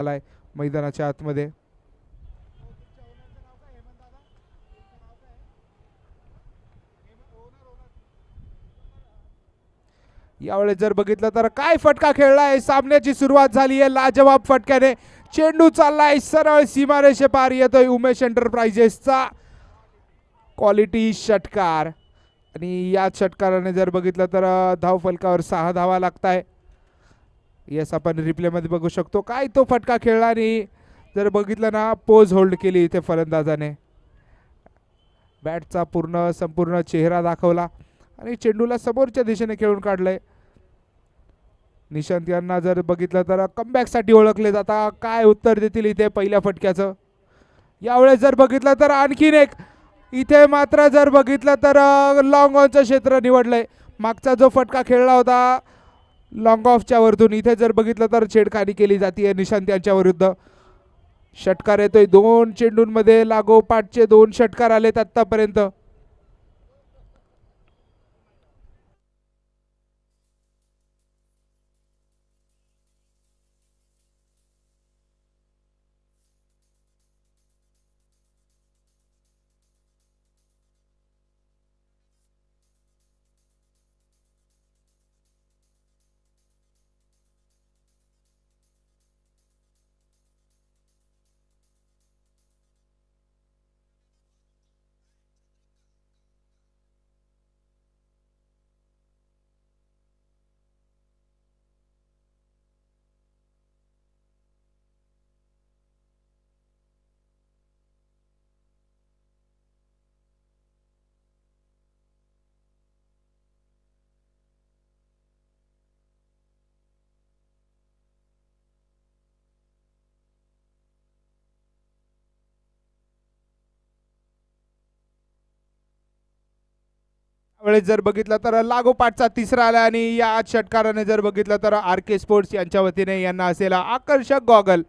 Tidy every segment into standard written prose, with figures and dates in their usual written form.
आलाय मैदानाच्या आतमध्ये. यावेळेस जर बघितलं तर काय फटका खेळलाय, सामन्याची सुरुवात झाली आहे लाजवाब फटक्याने. चेंडू चाललाय सरळ सीमारेषे पार, येतोय उमेश एंटरप्राइजेसचा क्वालिटी षटकार. आणि या षटकाराने जर बघितलं तर धाव फलकावर 6 धावा लागताय. येस, आपण रिप्ले मध्ये बघू शकतो काय तो फटका खेळला. आणि जर बघितलं ना, पोज होल्ड केली इथे फलंदाजाने, बॅटचा संपूर्ण चेहरा दाखवला आणि चेंडूला समोरच्या दिशेने खेळून काढलंय. निशांत यांना जर बघितलं तर कमबॅक साठी ओळखले जाता, काय उत्तर देतील इथे पहिल्या फटक्याचं. यावेळेस जर बघितलं तर आणखीन एक, इथे मात्र जर बघितलं तर लॉंग ऑनचं क्षेत्र निवडलंय. मागचा जो फटका खेळला होता लॉंग ऑफच्या वरतून, इथे जर बघितलं तर छेडखानी केली जाते निशांत यांच्या विरुद्ध. षटकार येतोय 2 चेंडूंमध्ये, लागोपाठचे 2 षटकार आलेत आतापर्यंत. वेळेस जर बघितलं तर लागोपाठचा तिसरा आला आणि या षटकाराने जर बघितलं तर आर के स्पोर्ट्स यांच्या वतीने यांना असेल आकर्षक गॉगल.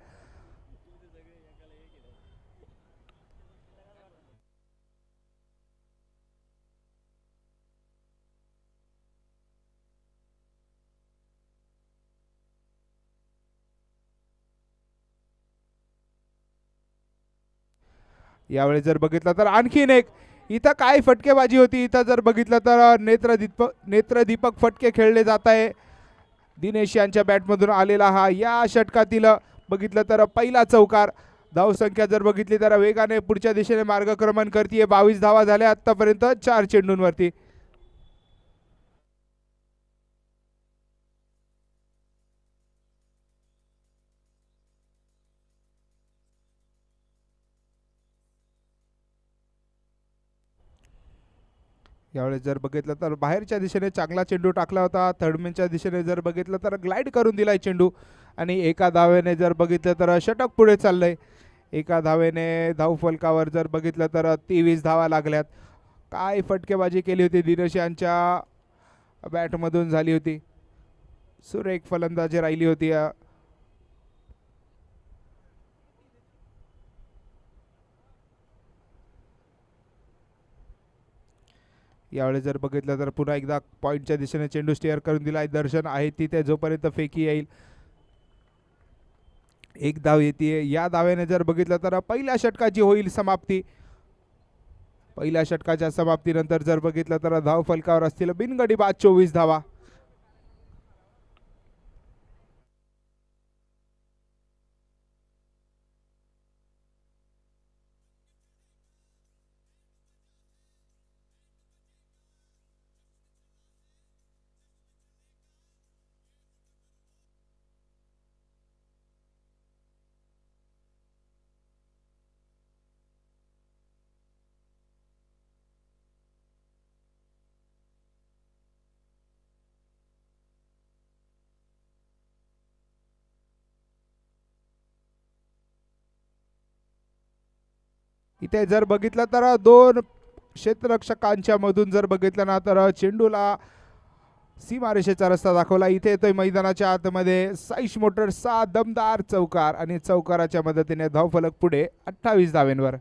यावेळेस जर बघितलं तर आणखीन एक, इथं काय फटकेबाजी होती. इथं जर बघितलं तर नेत्रदीपक फटके खेळले जात आहे. दिनेश यांच्या बॅटमधून आलेला हा या षटकातील बघितलं तर पहिला चौकार. धावसंख्या जर बघितली तर वेगाने पुढच्या दिशेने मार्गक्रमण करते. 22 धावा झाल्या आतापर्यंत 4 चेंडूंवरती. यावेळेस जर बघितलं तर बाहेरच्या दिशेने चांगला चेंडू टाकला होता. थर्डमॅनच्या दिशेने जर बघितलं तर ग्लाइड करून दिलाय चेंडू आणि एका धावेने जर बघितलं तर षटक पुढे चाललंय. एका धावेने धावफलकावर जर बघितलं तर 23 धावा लागल्यात. काय फटकेबाजी केली होती दिनेश यांच्या बॅटमधून झाली होती. सुरेख फलंदाजी राहिली होती. यावेळेस जर बघितलं तर पुन्हा एकदा पॉईंटच्या दिशेने चेंडू स्टेअर करून दिलाय. दर्शन आहे तिथे जोपर्यंत फेकी येईल. एक धाव येते. या धावेने जर बघितलं तर पहिल्या षटकाची होईल समाप्ती. पहिल्या षटकाच्या समाप्तीनंतर जर बघितलं तर धाव फलकावर असतील बिनगडी बाद 24 धावा. इथे जर बघितलं तर 2 क्षेत्ररक्षकांच्या मधून जर बघितलं ना तर चेंडूला सीमारेषेचा रस्ता दाखवला. इथे येतोय मैदानाच्या आतमध्ये साईश मोटर्सचा दमदार चौकार आणि चौकाराच्या मदतीने धावफलक पुढे 28 धावेंवर.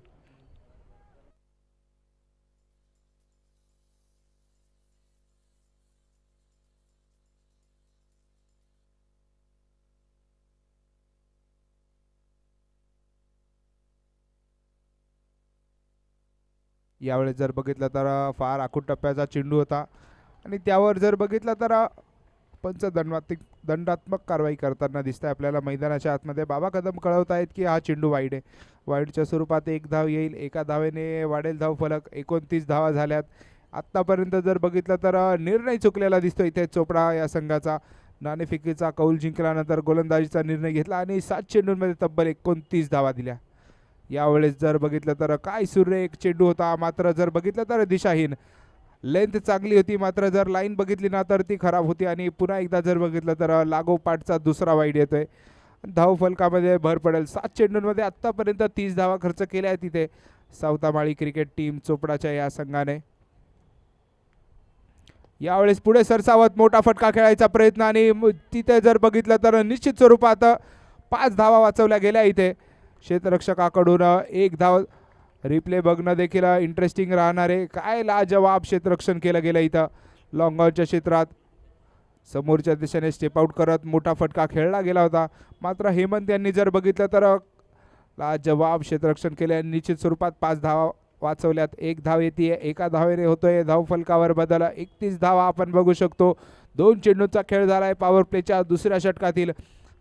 यावेळेस जर बघितलं तर फार आखूड टप्प्याचा चेंडू होता आणि त्यावर जर बघितलं तर पंच दंडात्मक कारवाई करताना दिसत आहे आपल्याला मैदानाच्या आतमध्ये. बाबा कदम कळवत आहेत की हा चेंडू वाईड आहे. वाईडच्या स्वरूपात एक धाव येईल, एका धावेने वाढेल धाव फलक. 29 धावा झाल्यात आत्तापर्यंत. जर बघितलं तर निर्णय चुकलेला दिसतो इथे चोपडा या संघाचा. नाणेफेकीचा कौल जिंकल्यानंतर गोलंदाजीचा निर्णय घेतला आणि 7 चेंडूंमध्ये तब्बल 29 धावा दिल्या. यावेळेस जर बघितलं तर काय सुरेख चेंडू होता, मात्र जर बघितलं तर दिशाहीन. लेंथ चांगली होती मात्र जर लाईन बघितली ना तर ती खराब होती. आणि पुन्हा एकदा जर बघितलं तर लागोपाठचा दुसरा वाईड येतोय. धाव फलकामध्ये भर पडेल. 7 चेंडूंमध्ये आत्तापर्यंत 30 धावा खर्च केल्या आहेत तिथे सावतामाळी क्रिकेट टीम चोपडाच्या या संघाने. यावेळेस पुढे सरसावत मोठा फटका खेळायचा प्रयत्न आणि तिथे जर बघितलं तर निश्चित स्वरूपात 5 धावा वाचवल्या गेल्या इथे क्षेत्ररक्षकाकडून. 1 धाव रिप्ले बघणं देखील इंटरेस्टिंग राहणार आहे. काय लाजवाब क्षेत्ररक्षण केलं गेलं इथं लॉंग ऑनच्या क्षेत्रात. समोरच्या दिशेने स्टेप आउट करत मोठा फटका खेळला गेला होता मात्र हेमंत यांनी जर बघितलं तर लाजवाब क्षेत्ररक्षण केले. निश्चित स्वरूपात 5 धावा वाचवल्यात. 1 धाव येते, एका धावेने होतोय धाव फलकावर बदल. 31 धावा आपण बघू शकतो. 2 चेंडूचा खेळ झालाय पॉवर प्लेच्या दुसऱ्या षटकातील.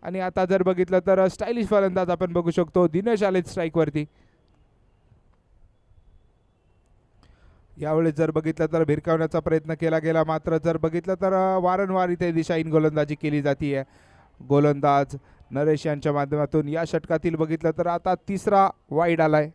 आणि आता जर बघितलं तर स्टायलिश फलंदाज आपण बघू शकतो दिनेश आले स्ट्राईक वरती. यावेळेस जर बघितलं तर भिरकावण्याचा प्रयत्न केला गेला मात्र जर बघितलं तर वारंवार इथे दिशाहीन गोलंदाजी केली जाते. गोलंदाज नरेश यांच्या माध्यमातून या षटकातील बघितलं तर आता 3रा वाईड आलाय.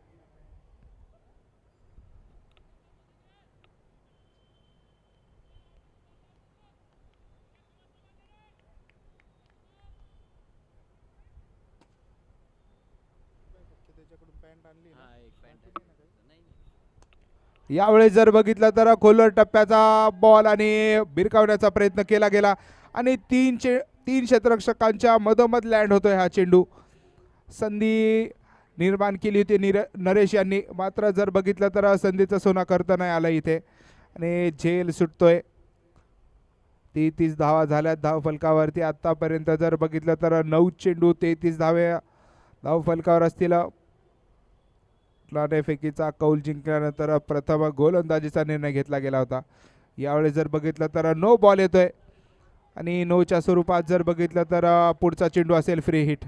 यावेळेस जर बघितलं तर खोलवर टप्प्याचा बॉल आणि भिरकावण्याचा प्रयत्न केला गेला आणि 3 क्षेत्ररक्षकांच्या मधोमध लँड होतोय हा चेंडू. संधी निर्माण केली होती नरेश यांनी मात्र जर बघितलं तर संधीचं सोना करता नाही आलं इथे आणि झेल सुटतोय. 33 धावा झाल्यात धाव फलकावरती आतापर्यंत. जर बघितलं तर 9 चेंडू 33 धावे धाव फलकावर असतील. नाणेफेकीचा कौल जिंकल्यानंतर प्रथम गोलंदाजीचा निर्णय घेतला गेला होता. यावेळेस जर बघितलं तर नो बॉल येतोय आणि नोच्या स्वरूपात जर बघितलं तर पुढचा चेंडू असेल फ्री हिट.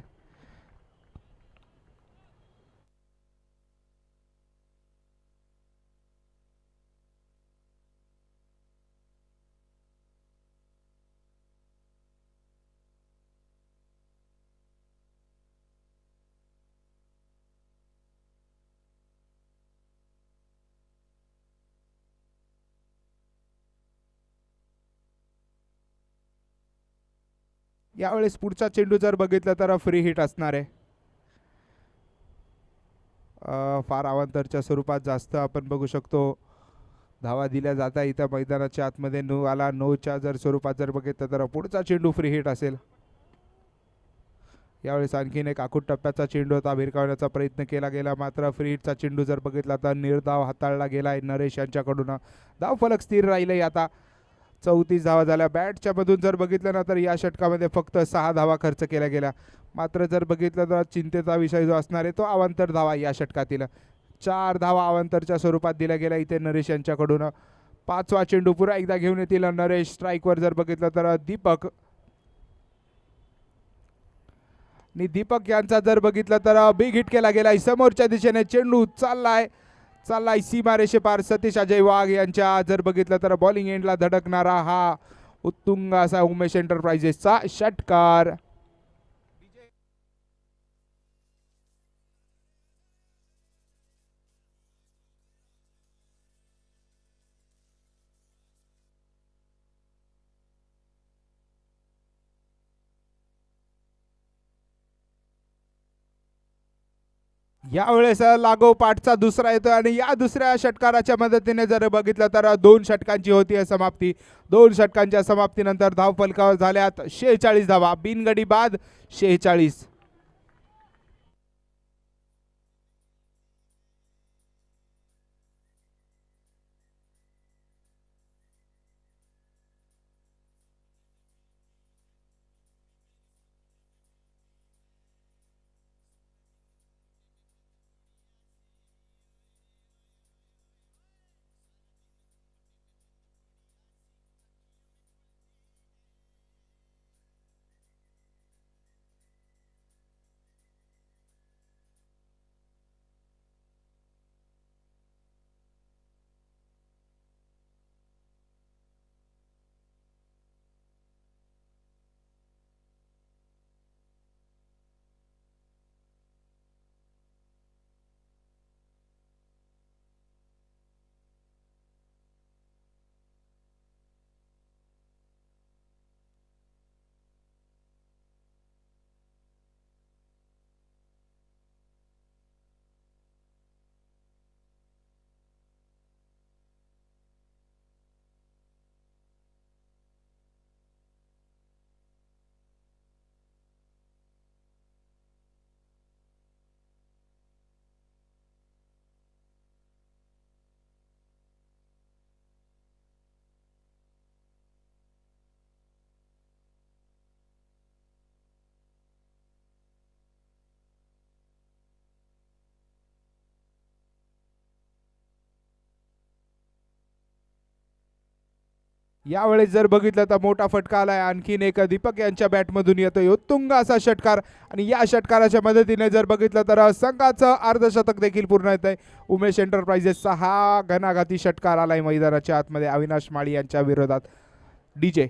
यावेळेस पुढचा चेंडू जर बघितलं तर फ्री हिट असणार आहे. फार अवांतरच्या स्वरूपात जास्त आपण बघू शकतो धावा दिल्या जाता इथं मैदानाच्या आतमध्ये. 9 आला. 9च्या जर स्वरूपात जर बघितलं तर पुढचा चेंडू फ्री हिट असेल. यावेळेस आणखीन एक आखूड टप्प्याचा चेंडू होता. भिरकावण्याचा प्रयत्न केला गेला मात्र फ्री हिटचा चेंडू जर बघितला तर निर्धाव हाताळला गेलाय नरेश यांच्याकडून. धाव फलक स्थिर राहिले. आता 34 धावा झाल्या. बॅटच्या मधून जर बघितलं ना तर या षटकामध्ये फक्त 6 धावा खर्च केल्या गेल्या मात्र जर बघितलं तर चिंतेचा विषय जो असणार आहे तो अवांतर धावा. या षटकातील 4 धावा अवांतरच्या स्वरूपात दिल्या गेल्या इथे नरेश यांच्याकडून. 5वा चेंडू पुन्हा एकदा घेऊन येतील नरेश. स्ट्राईकवर जर बघितलं तर दीपक यांचा जर बघितलं तर बिग हिट केला गेलाय. समोरच्या दिशेने चेंडू चाललाय सीमारेषे पार. सतीश अजय वाघ यांच्या जर बघितलं तर बॉलिंग एंडला धडकणारा हा उत्तुंग असा उमेश एंटरप्राइजेसचा षटकार. यावेळेस लागोपाठचा दुसरा येतो आणि या दुसऱ्या षटकाराच्या मदतीने जर बघितलं तर 2 षटकांची होती समाप्ती. 2 षटकांच्या समाप्तीनंतर धाव फलकावर झाल्यात 46 धावा. बिनगडी बाद 46. यावेळेस जर बघितलं तर मोठा फटका आलाय, आणखीन एक दीपक यांच्या बॅटमधून येतोय उत्तुंग असा षटकार आणि या षटकाराच्या मदतीने जर बघितलं तर संघाचं अर्धशतक देखील पूर्ण येत आहे. उमेश एंटरप्राइजेसचा हा घणाघाती षटकार आलाय मैदानाच्या आतमध्ये अविनाश माळी यांच्या विरोधात. डीजे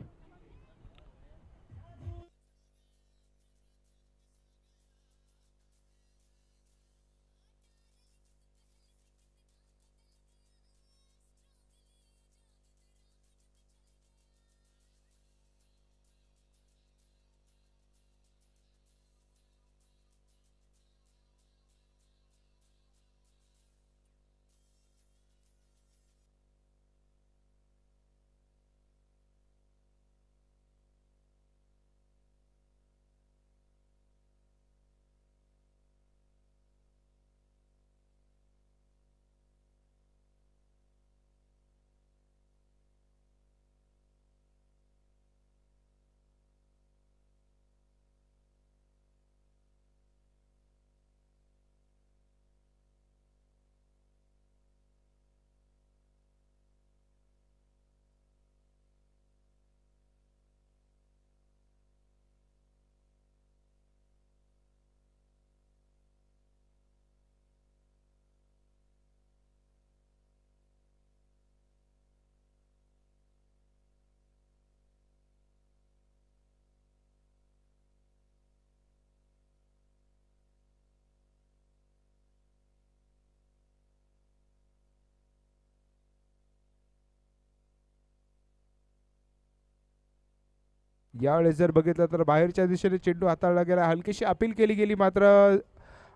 यावेळेस जर बघितलं तर बाहेरच्या दिशेने चेंडू हाताळला गेला, हलकीशी अपील केली गेली, मात्र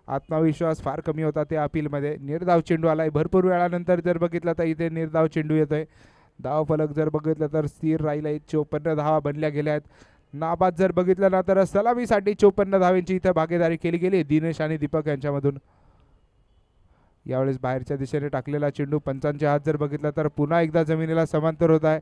आत्मविश्वास फार कमी होता त्या अपीलमध्ये. निर्धाव चेंडू आलाय भरपूर वेळानंतर जर बघितलं तर इथे निर्धाव चेंडू येतोय. धाव फलक जर बघितलं तर स्थिर राहिला, 54 धावा बनल्या गेल्या आहेत. नाबाद जर बघितलं ना तर सलामीसाठी 54 धावांची इथे भागीदारी केली गेली दिनेश आणि दीपक यांच्यामधून. यावेळेस बाहेरच्या दिशेने टाकलेला चेंडू पंचांचे हात जर बघितला तर पुन्हा एकदा जमिनीला समांतर होत आहे.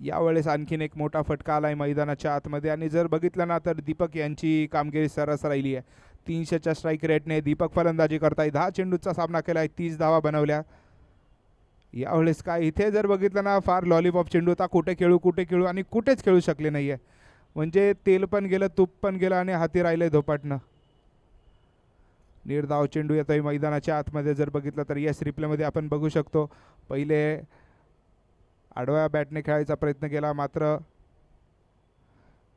यावेळेस आणखीन एक मोठा फटका आलाय मैदानाच्या आतमध्ये आणि जर बघितलं ना तर दीपक यांची कामगिरी सरस राहिली आहे. 300च्या स्ट्राईक रेटने दीपक फलंदाजी करताय. 10 चेंडूचा सामना केलाय, 30 धावा बनवल्या. यावेळेस काय इथे जर बघितलं ना फार लॉलीपॉप चेंडू होता, कुठे खेळू आणि कुठेच खेळू शकले नाहीये. म्हणजे तेल पण गेलं, तूप पण गेलं आणि हाती राहिले धोपाटणं. निर्धाव चेंडू येतोय मैदानाच्या आतमध्ये जर बघितलं तर यस रिप्लेमध्ये आपण बघू शकतो. पहिले आडव्या बॅटने खेळायचा प्रयत्न केला, मात्र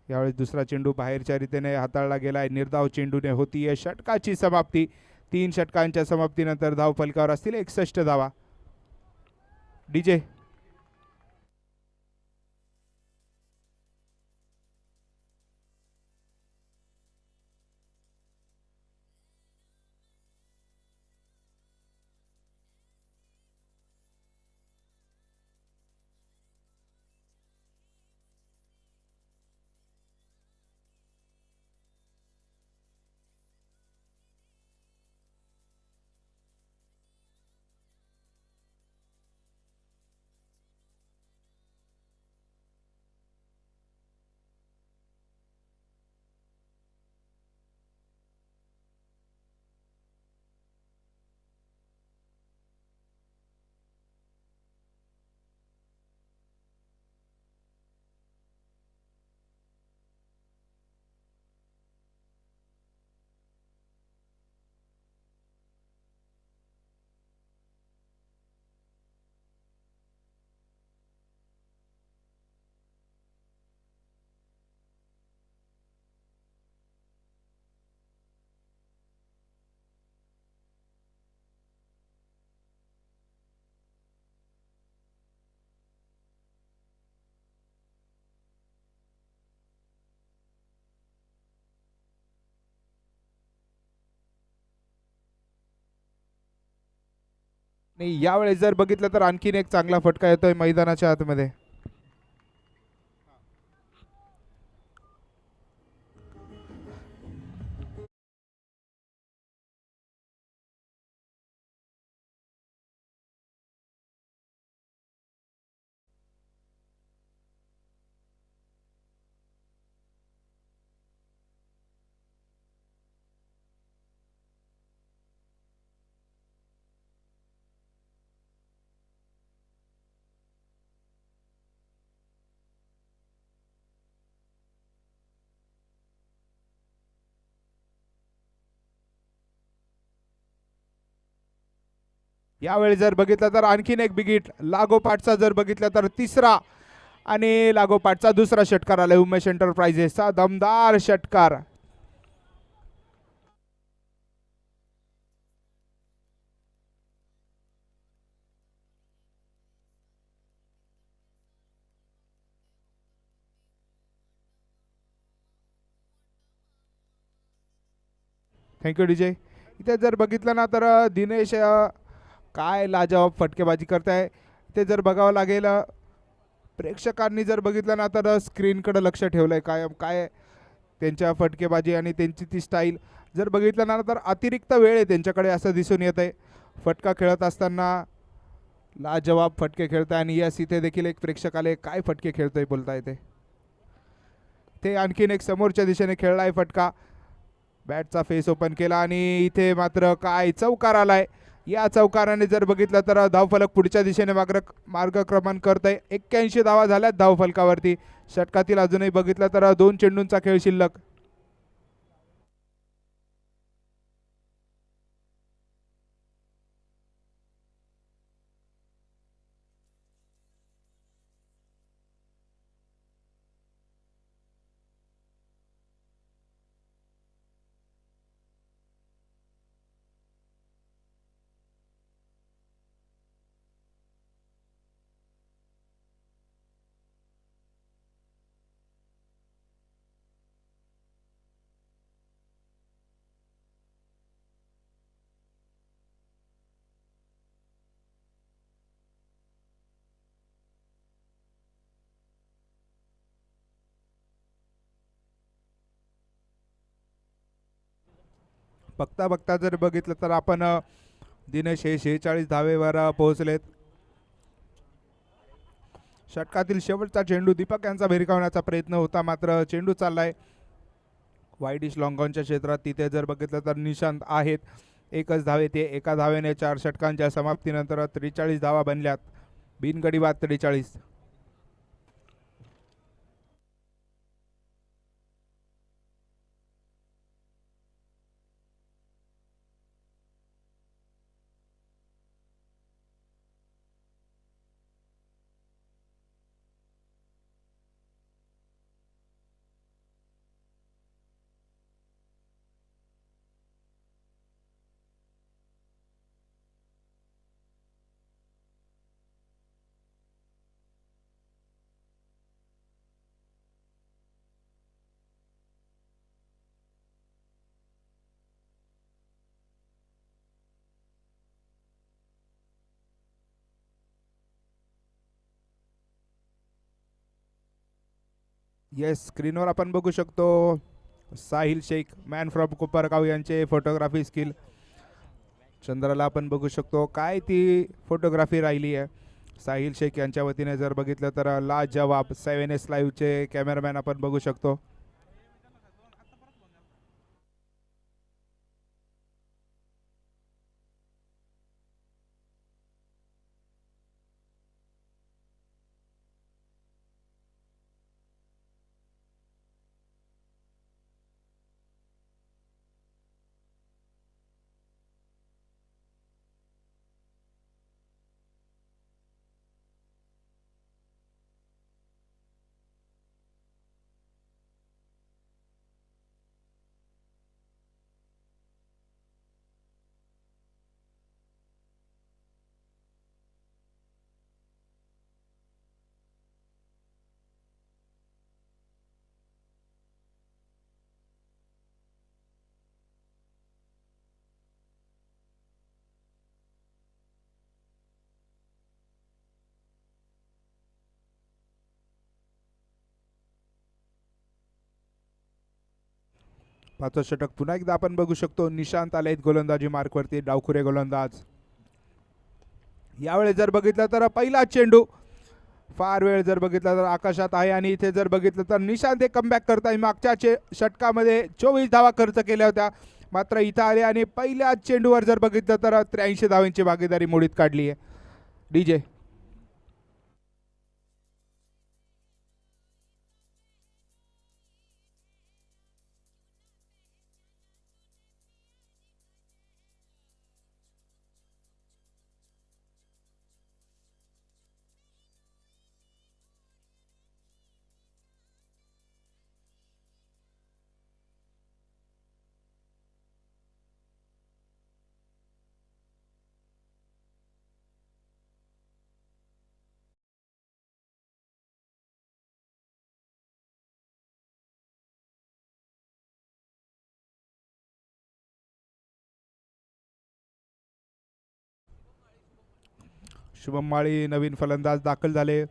यावेळेस दुसरा चेंडू बाहेरच्या रीतीने हाताळला गेलाय. निर्धाव चेंडूने होतीये षटकाची समाप्ती. 3 षटकांच्या समाप्तीनंतर धाव फलकावर असतील 61 धावा. डीजे आणि यावेळेस जर बघितलं तर आणखीन एक चांगला फटका येतोय मैदानाच्या आतमध्ये. यावेळी जर बघितलं तर आणखीन एक बिगिट लागोपाठचा जर बघितलं तर तिसरा आणि लागोपाठचा दुसरा षटकार आलाय उमेश एंटरप्राइजेसचा दमदार षटकार. Thank you DJ. इथे जर बघितलं ना तर दिनेश काय लाजवाब फटकेबाजी करताय ते जर बघावं लागेल. प्रेक्षकांनी जर बघितलं ना तर स्क्रीनकडे लक्ष ठेवलंय कायम काय त्यांच्या फटकेबाजी आणि त्यांची ती स्टाईल जर बघितलं ना तर अतिरिक्त वेळ आहे त्यांच्याकडे असं दिसून येत आहे. फटका खेळत असताना लाजवाब फटके खेळताय आणि यस इथे देखील एक प्रेक्षक आले काय फटके खेळतोय बोलताय ते आणखीन एक समोरच्या दिशेने खेळलाय फटका. बॅटचा फेस ओपन केला आणि इथे मात्र काय चौकार आलाय. या चौकाराने जर बघितलं तर धावफलक पुढच्या दिशेने मार्गक्रमण करत आहे. 81 धावा झाल्यात धावफलकावरती. षटकातील अजूनही बघितलं तर 2 चेंडूंचा खेळ शिल्लक. बघता बघता जर बघितलं तर आपण दिनेश हे 46 धावेवर पोहोचलेत. षटकातील शेवटचा चेंडू दीपक यांचा भिरकावण्याचा प्रयत्न होता मात्र चेंडू चाललाय वाईडिश लॉंगॉनच्या क्षेत्रात. तिथे जर बघितलं तर निशांत आहेत एकच धावे. ते एका धावेने 4 षटकांच्या समाप्तीनंतर 43 धावा बनल्यात. बिनगडी बाद 43. येस स्क्रीनवर आपण बघू शकतो साहिल शेख मॅन फ्रॉम कोपरगाव यांचे फोटोग्राफी स्किल. चंद्राला आपण बघू शकतो काय ती फोटोग्राफी राहिली आहे. साहिल शेख यांच्या वतीने जर बघितलं तर लाजवाब 7S लाईव्हचे कॅमेरामॅन आपण बघू शकतो. पाचवा षटक पुन्हा एकदा आपण बघू शकतो. निशांत आलेत गोलंदाजी मार्कवरती, डावखुरे गोलंदाज. यावेळेस जर बघितलं तर पहिला चेंडू फार वेळ जर बघितलं तर आकाशात आहे आणि इथे जर बघितलं तर निशांत एक कमबॅक करताय. मागच्या षटकामध्ये 24 धावा खर्च केल्या होत्या, मात्र इथं आले आणि पहिल्या चेंडूवर जर बघितलं तर 83 धावांची भागीदारी मोडीत काढली आहे. डीजे शुभम माळी नवीन फलंदाज दाखल झाले.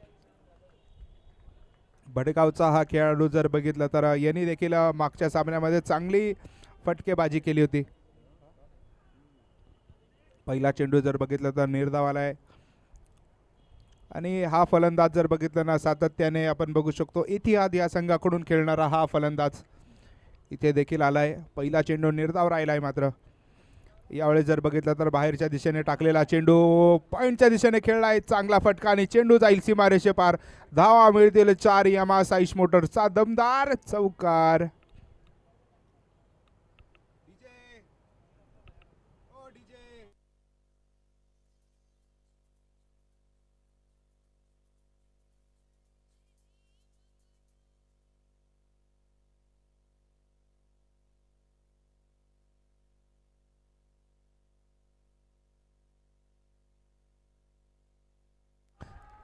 भडगावचा हा खेळाडू जर बघितलं तर यांनी देखील मागच्या सामन्यामध्ये चांगली फटकेबाजी केली होती. पहिला चेंडू जर बघितलं तर निर्धाव आलाय आणि हा फलंदाज जर बघितलं ना सातत्याने आपण बघू शकतो इतिहाद या संघाकडून खेळणारा हा फलंदाज इथे देखील आलाय. पहिला चेंडू निर्धाव राहिलाय, मात्र यावेळेस जर बघितलं तर बाहेरच्या दिशेने टाकलेला चेंडू पॉइंटच्या दिशेने खेळलाय. चांगला फटका आणि चेंडू जाईल सीमारेषे पार. धावा मिळतील 4. यामा साईश मोटर्सचा दमदार चौकार.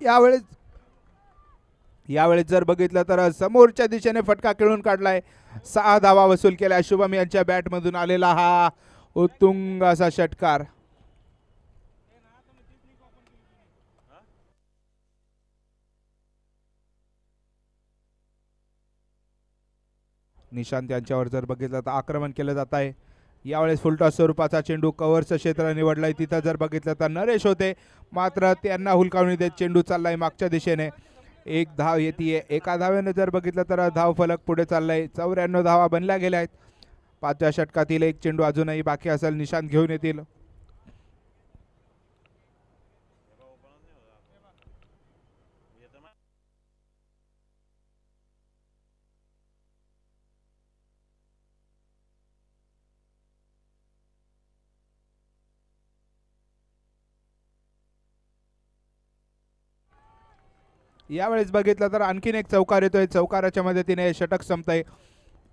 यावेळेस जर बघितलं तर समोरच्या दिशेने फटका खेळून काढलाय. 6 धावा वसूल केल्या. शुभम यांच्या बॅटमधून आलेला हा उत्तुंग असा षटकार. निशांत यांच्यावर जर बघितलं तर आक्रमण केलं जात आहे. यावेळेस फुलटॉस स्वरूपाचा चेंडू कव्हरचं क्षेत्र निवडलंय. तिथं जर बघितलं तर नरेश होते, मात्र त्यांना हुलकावणी देत चेंडू चाललाय मागच्या दिशेने. 1 धाव येते. एका धावेने जर बघितलं तर धाव फलक पुढे चाललाय. 94 धावा बनल्या गेल्या आहेत. 5व्या षटकातील एक चेंडू अजूनही बाकी असेल. निशांत घेऊन येतील. यावेळेस बघितलं तर आणखीन एक चौकार येतोय. चौकाराच्या मदतीने षटक संपतंय.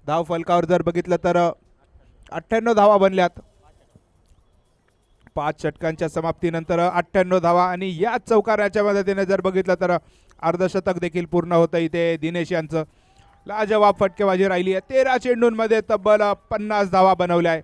धाव फलकावर जर बघितलं तर 98 धावा बनल्यात. 5 षटकांच्या समाप्तीनंतर 98 धावा आणि या चौकाराच्या मदतीने जर बघितलं तर अर्धशतक देखील पूर्ण होतं. इथे दिनेश यांचं लाजवाब फटकेबाजी राहिली आहे. 13 चेंडूंमध्ये तब्बल 50 धावा बनवल्या आहे.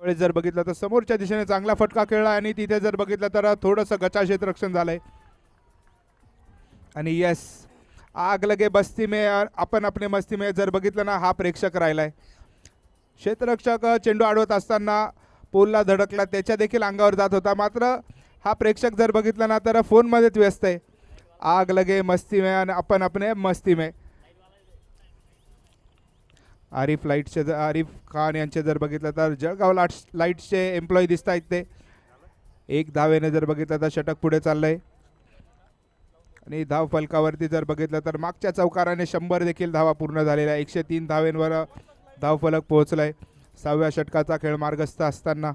जर बघितलं तर समोरच्या दिशेने चांगला फटका खेळला आणि तिथे जर बघितलं तर थोडंसं गचा क्षेत्ररक्षण झालंय. आणि यस, आग लगे बस्ती में आपण अपने मस्ती में जर बघितलं ना, हा प्रेक्षक राहिलाय. क्षेत्ररक्षक चेंडू अडवत असताना पोलला धडकला, त्याच्या देखील अंगावर जात होता, मात्र हा प्रेक्षक जर बघितला ना तर फोनमध्येच व्यस्त आहे. आग लगे मस्ती में आणि आपण अपने मस्ती में. आरिफ खान यांचे जर बघितलं तर जळगाव लाईट्सचे एम्प्लॉई दिसत आहेत ते. 1 धावेने जर बघितलं तर षटक पुढे चाललंय. आणि धाव फलकावरती जर बघितलं तर मागच्या चौकाराने 100 देखील धावा पूर्ण झालेल्या. 103 धावेंवर धाव फलक पोहोचलाय. 6व्या षटकाचा खेळ मार्गस्थ असताना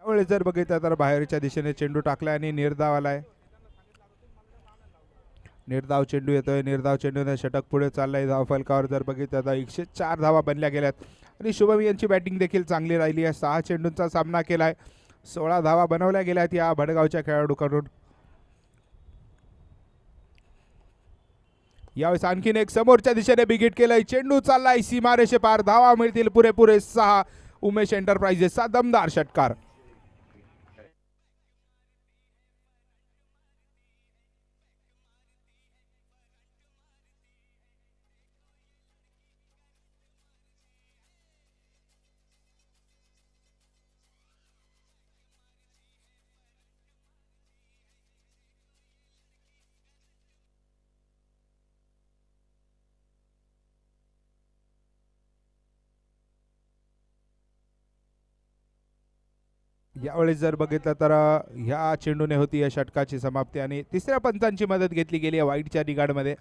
त्यावेळेस जर बघितलं तर बाहेरच्या दिशेने चेंडू टाकला आणि निर्धाव आलाय. निर्धाव चेंडू येतोय. निर्धाव चेंडूने षटक पुढे चाललाय. धाव फलकावर जर बघितलं तर 104 धावा बनल्या गेल्यात आणि शुभम यांची बॅटिंग देखील चांगली राहिली आहे. 6 चेंडूंचा सामना केलाय. 16 धावा बनवल्या गेल्यात या भडगावच्या खेळाडूकडून. यावेळेस आणखीन एक समोरच्या दिशेने बिगिट केलंय. चेंडू चाललाय सीमारेषे पार. धावा मिळतील पुरेपुरे 6. उमेश एंटरप्राइजेसचा दमदार षटकार. यावेळेस जर बघितलं तर ह्या चेंडूने होती या षटकाची समाप्ती आणि तिसऱ्या पंचांची मदत घेतली गेली आहे वाईटच्या निगाडमध्ये.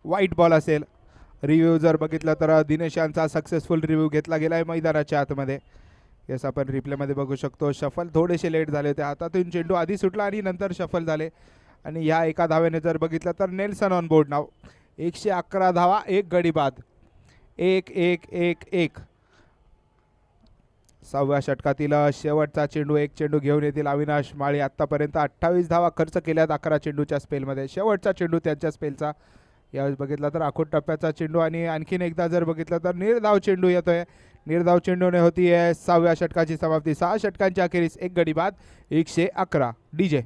वाईट बॉल असेल. रिव्ह्यू जर बघितलं तर दिनेश यांचा सक्सेसफुल रिव्ह्यू घेतला गेलाय मैदानाच्या आतमध्ये. येस आपण रिप्लेमध्ये बघू शकतो. शफल थोडेसे लेट झाले होते. हातातून चेंडू आधी सुटला आणि नंतर शफल झाले आणि ह्या एका धावेने जर बघितलं तर नेल्सन ऑन बोर्ड नाव. 111 धावा 1 गडी बाद. 1-1-1-1. 6व्या षटकातील शेवटचा चेंडू. एक चेंडू घेऊन येतील अविनाश माळी. आतापर्यंत 28 धावा खर्च केल्यात 11 चेंडूच्या स्पेलमध्ये. शेवटचा चेंडू त्यांच्या स्पेलचा. यावेळेस बघितलं तर आखूड टप्प्याचा चेंडू आणि आणखीन एकदा जर बघितलं तर निर्धाव चेंडू येतोय. निर्धाव चेंडूने होती आहे 6व्या षटकाची समाप्ती. 6 षटकांच्या अखेरीस 1 गडी बाद. 111. डीजे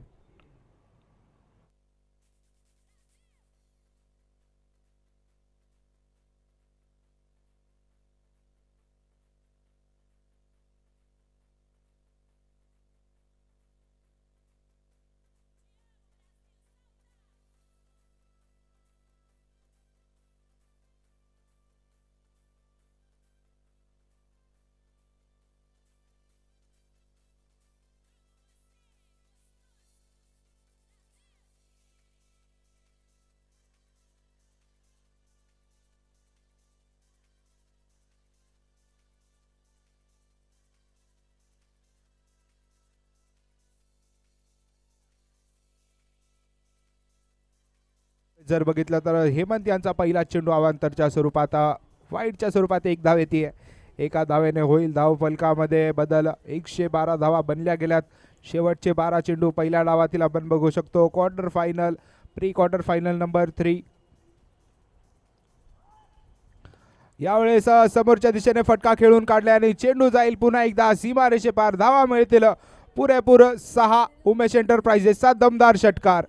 जर बघितलं तर हेमंत यांचा पहिला चेंडू अवांतरच्या स्वरूपात वाईटच्या स्वरूपात 1 धाव येते. एका धावेने होईल धाव फलकामध्ये बदल. 112 धावा बनल्या गेल्यात. शेवटचे 12 चेंडू पहिल्या डावातील आपण बघू शकतो. Quarter final pre quarter final number 3. यावेळेस समोरच्या दिशेने फटका खेळून काढला आणि चेंडू जाईल पुन्हा एकदा सीमारेषे पार. धावा मिळतील पुरेपूर 6. उमेश एंटरप्राइजेसचा दमदार षटकार.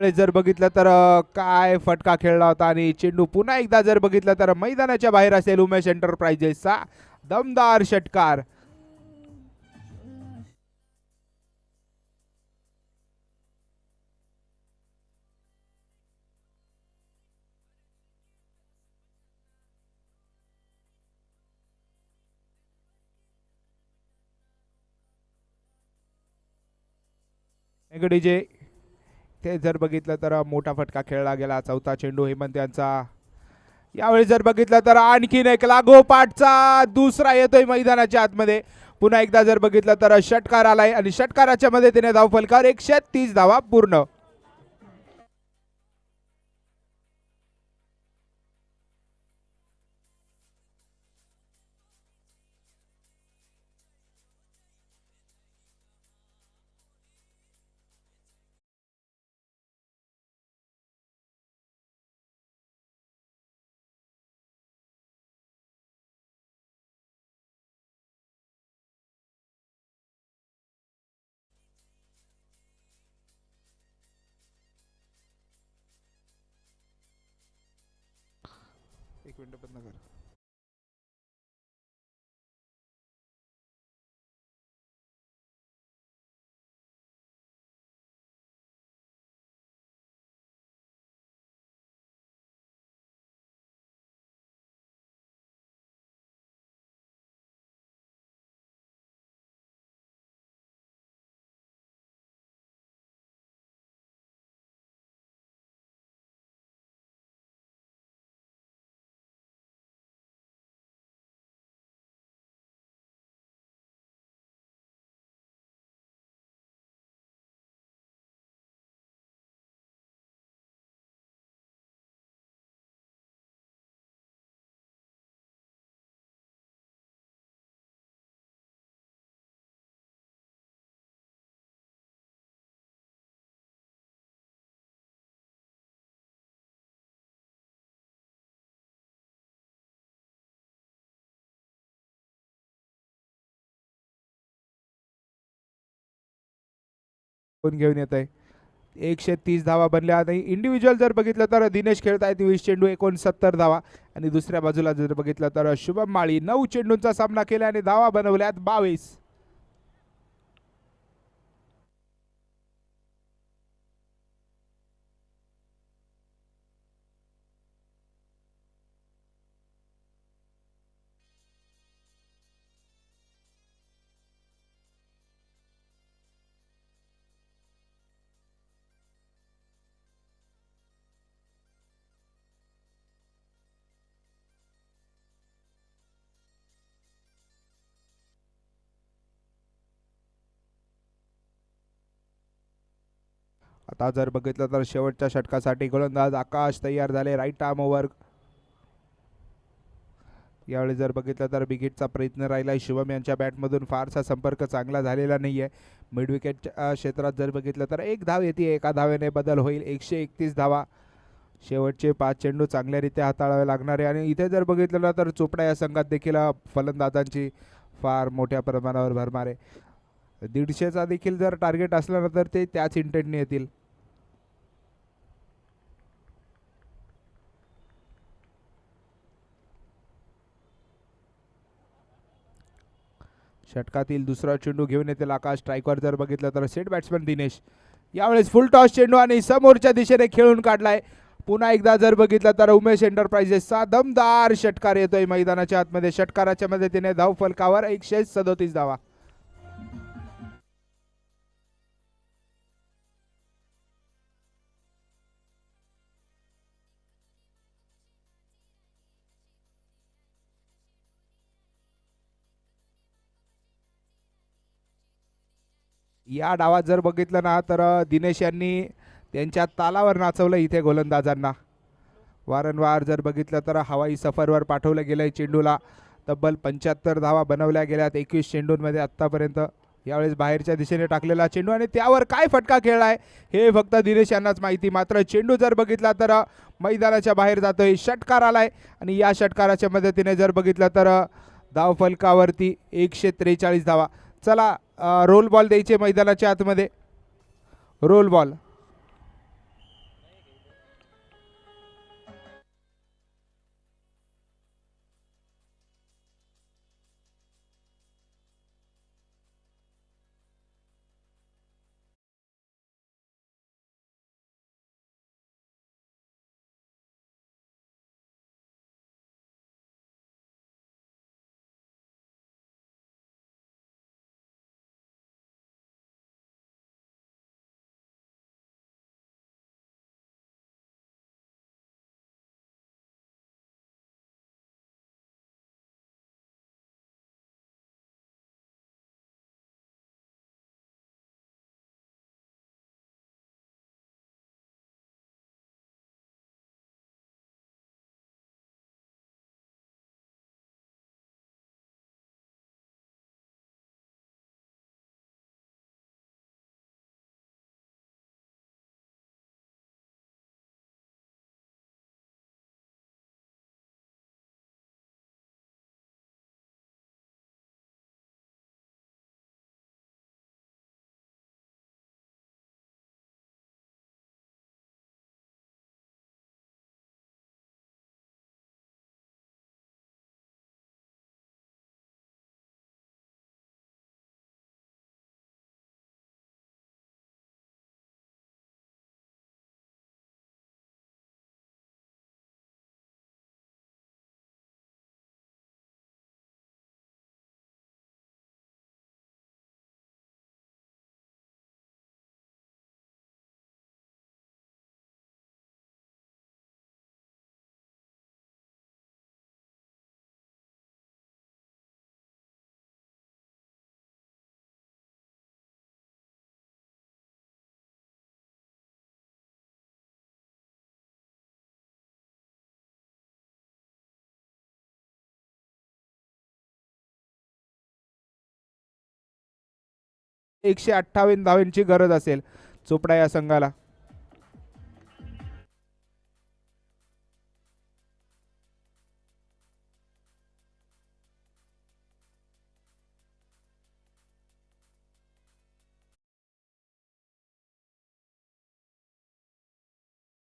जर बघितलं तर काय फटका खेळला होता आणि चेंडू पुन्हा एकदा जर बघितलं तर मैदानाच्या बाहेर असेल. उमेश एंटरप्राइजेसचा दमदार षटकार. डीजे ते जर बघितलं तर मोठा फटका खेळला गेला. 4था चेंडू हेमंत यांचा. यावेळी जर बघितलं तर आणखीन एक लागोपाठचा दुसरा येतोय मैदानाच्या आतमध्ये. पुन्हा एकदा जर बघितलं तर षटकार आलाय आणि षटकाराच्या मदतीने धाव फलकावर 130 धावा पूर्ण. एक मिनिट बंद कर. कोण घेऊन येत आहे. 130 धावा बनल्या. आणि इंडिव्हिज्युअल जर बघितलं तर दिनेश खेळतायत 20 चेंडू 69 धावा. आणि दुसऱ्या बाजूला जर बघितलं तर शुभम माळी 9 चेंडूंचा सामना केला आणि धावा बनवल्यात 22. आता जर बघितलं तर शेवटच्या षटकासाठी गोलंदाज आकाश तयार झाले. Right arm over. यावेळी जर बघितलं तर विकेटचा प्रयत्न राहिला. शुभम यांच्या बॅटमधून फारसा संपर्क चांगला झालेला नाहीये. मिड विकेटच्या क्षेत्रात जर बघितलं तर एक धाव येते. एका धावेने बदल होईल. 131 धावा. शेवटचे 5 चेंडू चांगल्यारीत्या हाताळावे लागणार आहे. आणि इथे जर बघितलं ना तर चोपडा या संघात देखील फलंदाजांची फार मोठ्या प्रमाणावर भरमार आहे. 150चा देखील जर टार्गेट असलं ना तर ते त्याच इंटेंटने येतील. षटकातील दुसरा चेंडू घेऊन येतील आकाश. स्ट्राईकवर जर बघितलं तर सेट बॅट्समन दिनेश. यावेळेस फुल टॉस चेंडू आणि समोरच्या दिशेने खेळून काढलाय. पुन्हा एकदा जर बघितलं तर उमेश एंटरप्राइजेसचा दमदार षटकार येतोय मैदानाच्या आतमध्ये. षटकाराच्या मदतीने धाव फलकावर 137 धावा. या डावात जर बघितलं ना तर दिनेश यांनी त्यांच्या तालावर नाचवलं इथे गोलंदाजांना. वारंवार जर बघितलं तर हवाई सफरवर पाठवलं गेलंय चेंडूला. तब्बल 75 धावा बनवल्या गेल्यात 21 चेंडूंमध्ये आत्तापर्यंत. यावेळेस बाहेरच्या दिशेने टाकलेला चेंडू आणि त्यावर काय फटका खेळलाय हे फक्त दिनेश यांनाच माहिती. मात्र चेंडू जर बघितला तर मैदानाच्या बाहेर जातोय. षटकार आलाय आणि या षटकाराच्या मदतीने जर बघितलं तर धाव फलकावरती 143 धावा. चला रोल बॉल द्यायचे मैदानाच्या आतमध्ये. Role ball. 158 धावांची गरज असेल चोपडा या संघाला.